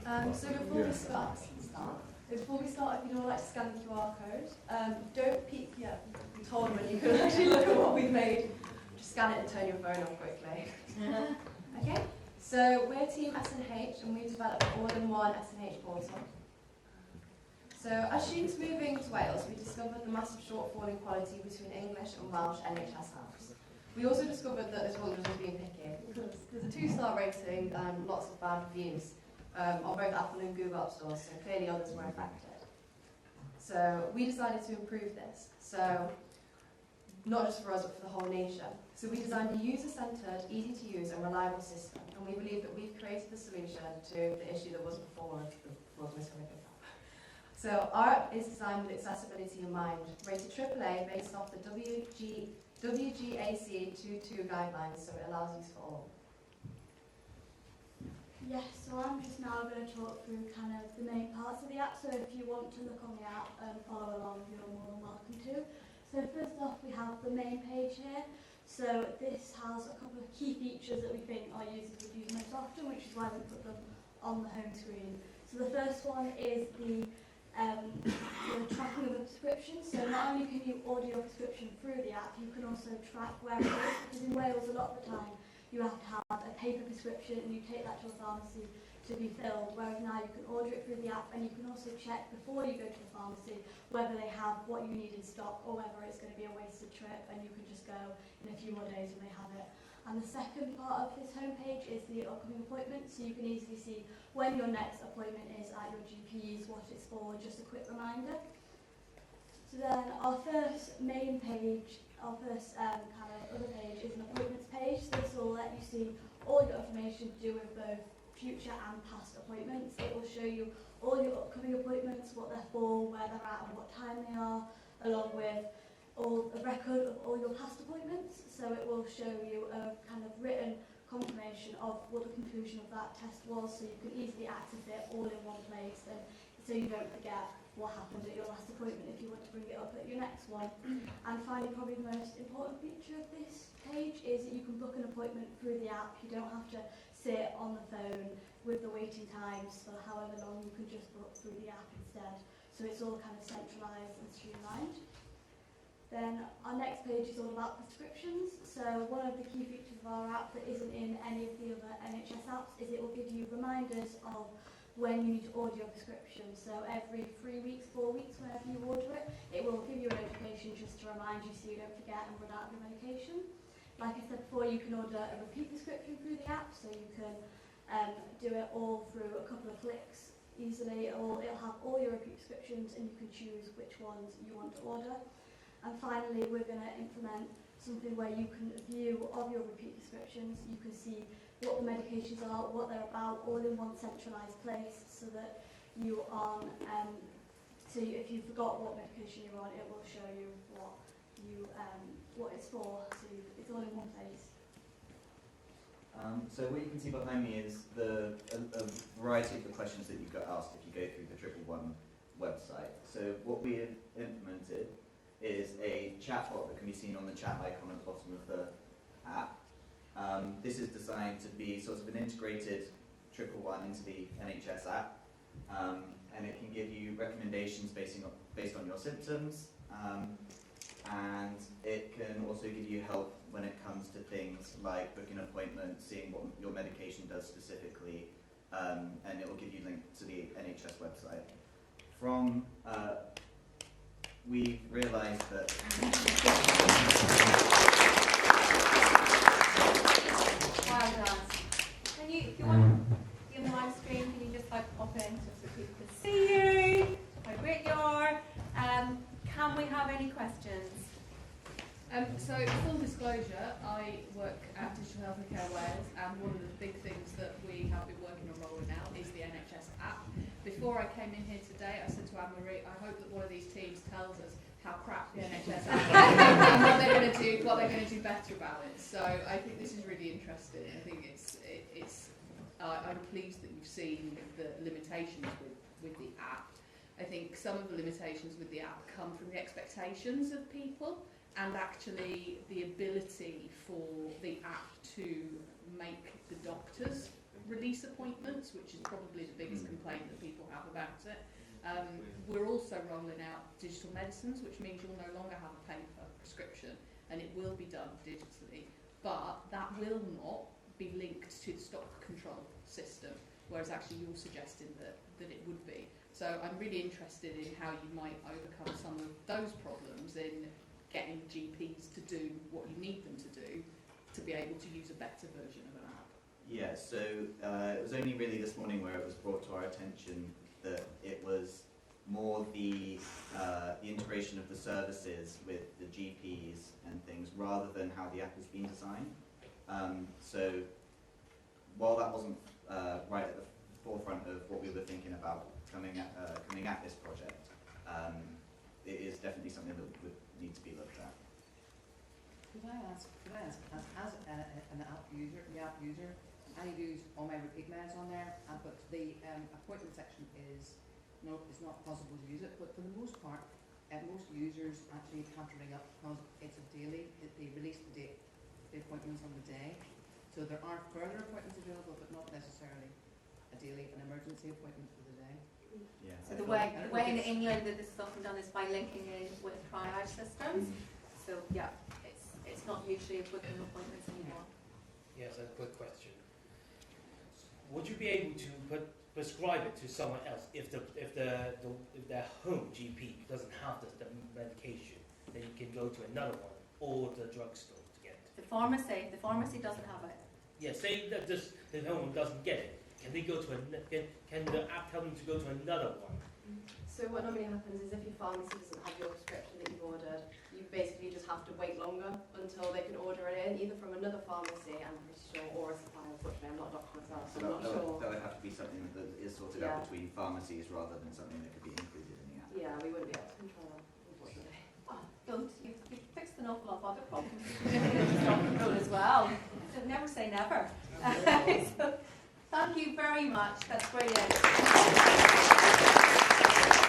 So before we start, if you'd all like to scan the QR code, don't peek yet. We told when you can actually look at what we've made. Just scan it and turn your phone off quickly. Okay, so we're Team SNH and we've developed an all-in-one SNH portal. So as students moving to Wales, we discovered the massive shortfall in quality between English and Welsh NHS Hacks. We also discovered that this wasn't just being picky, because there's a 2-star rating and lots of bad reviews on both Apple and Google App Stores, so clearly others were affected. So we decided to improve this, so not just for us but for the whole nation. So we designed a user-centred, easy-to-use and reliable system, and we believe that we've created the solution to the issue that was before us. So our app is designed with accessibility in mind, rated AAA based off the WGAC 22 guidelines, so it allows use for all. Yes, so I'm just now going to talk through kind of the main parts of the app, so if you want to look on the app and follow along, you're more than welcome to. So first off, we have the main page here. So this has a couple of key features that we think our users would use most often, which is why we put them on the home screen. So the first one is the tracking of a prescription. So not only can you order your prescription through the app, you can also track where it is, because in Wales a lot of the time you have to have a paper prescription and you take that to a pharmacy to be filled, whereas now you can order it through the app and you can also check before you go to the pharmacy whether they have what you need in stock or whether it's going to be a wasted trip, and you can just go in a few more days when they have it. And the second part of this homepage is the upcoming appointment, so you can easily see when your next appointment is at your GP's, what it's for, just a quick reminder. So then our first main page, our first kind of other page is an appointments page. So this will let you see all your information to do with both future and past appointments. It will show you all your upcoming appointments, what they're for, where they're at and what time they are, along with a record of all your past appointments. So it will show you a kind of written confirmation of what the conclusion of that test was, so you can easily access it all in one place, and so you don't forget what happened at your last appointment if you want to bring it up at your next one. And finally, probably the most important feature of this page is that you can book an appointment through the app. You don't have to sit on the phone with the waiting times for however long. You can just book through the app instead. So it's all kind of centralised and streamlined. Then our next page is all about prescriptions. So one of the key features of our app that isn't in any of the other NHS apps is it will give you reminders of when you need to order your prescription. So every 3 weeks, 4 weeks, whenever you order it, it will give you a notification just to remind you so you don't forget and run out of your medication. Like I said before, you can order a repeat prescription through the app, so you can do it all through a couple of clicks easily, or it'll have all your repeat prescriptions and you can choose which ones you want to order. And finally, we're going to implement something where you can view of your repeat prescriptions. You can see what the medications are, what they're about, all in one centralised place, so that you aren't, so if you forgot what medication you're on, it will show you what it's for, so it's all in one place. So what you can see behind me is a variety of the questions that you got asked if you go through the 111 website. So what we have implemented is a chatbot that can be seen on the chat icon at the bottom of the app. This is designed to be sort of an integrated 111 into the NHS app, and it can give you recommendations based on your symptoms, and it can also give you help when it comes to things like booking an appointment, seeing what your medication does specifically, and it will give you a link to the NHS website. We've realised that well done. Can you, if you want to be on the live stream, can you just pop in so people can see you, how great you are. Can we have any questions? So, full disclosure, I work at Digital Health and Care Wales, and one of the big things that we have been working on rolling out is the NHS app. Before I came in here today, I said to Anne-Marie, I hope that one of these teams tells us how crap the NHS app is and what they're going to do better about it. So I think this is really interesting. I think I'm pleased that you've seen the limitations with the app. I think some of the limitations with the app come from the expectations of people, and actually the ability for the app to make the doctors release appointments, which is probably the biggest complaint complaint that people have about it. We're also rolling out digital medicines, which means you'll no longer have a paper prescription, and it will be done digitally, but that will not be linked to the stock control system, whereas actually you're suggesting that it would be. So I'm really interested in how you might overcome some of those problems in getting GPs to do what you need them to do to be able to use a better version of an app. Yeah, so it was only really this morning where it was brought to our attention that it was more the integration of the services with the GPs and things rather than how the app has been designed. So while that wasn't right at the forefront of what we were thinking about coming at this project, it is definitely something that would need to be looked at. Could I ask, as an app user, I use all my repeat meds on there, but the appointment section is not possible to use it, but for the most part, most users actually have to ring up because it's a daily, they release the appointments on the day, so there are further appointments available, but not necessarily a daily, an emergency appointment for the day. Yeah. So the way in England that this is often done is by linking in with triage systems. So yeah, it's not usually booking appointments anymore. Yes, a quick question. Would you be able to prescribe it to someone else if their home GP doesn't have the medication? Then you can go to another one or the drugstore to get it. The pharmacy doesn't have it. Yeah, say that the home doesn't get it. Can they go to can the app tell them to go to another one? So what normally happens is if your pharmacy doesn't have your prescription that you've ordered, you basically just have to wait longer until they can order it in, either from another pharmacy, I'm pretty sure, or a supplier. Unfortunately, I'm not a doctor myself, so I'm not sure. That would have to be something that is sorted out between pharmacies rather than something that could be included in the app. Yeah, we wouldn't be able to control that, unfortunately. Oh, don't. You've fixed an awful lot of other problems. Stock control as well. So never say never. So, thank you very much. That's brilliant.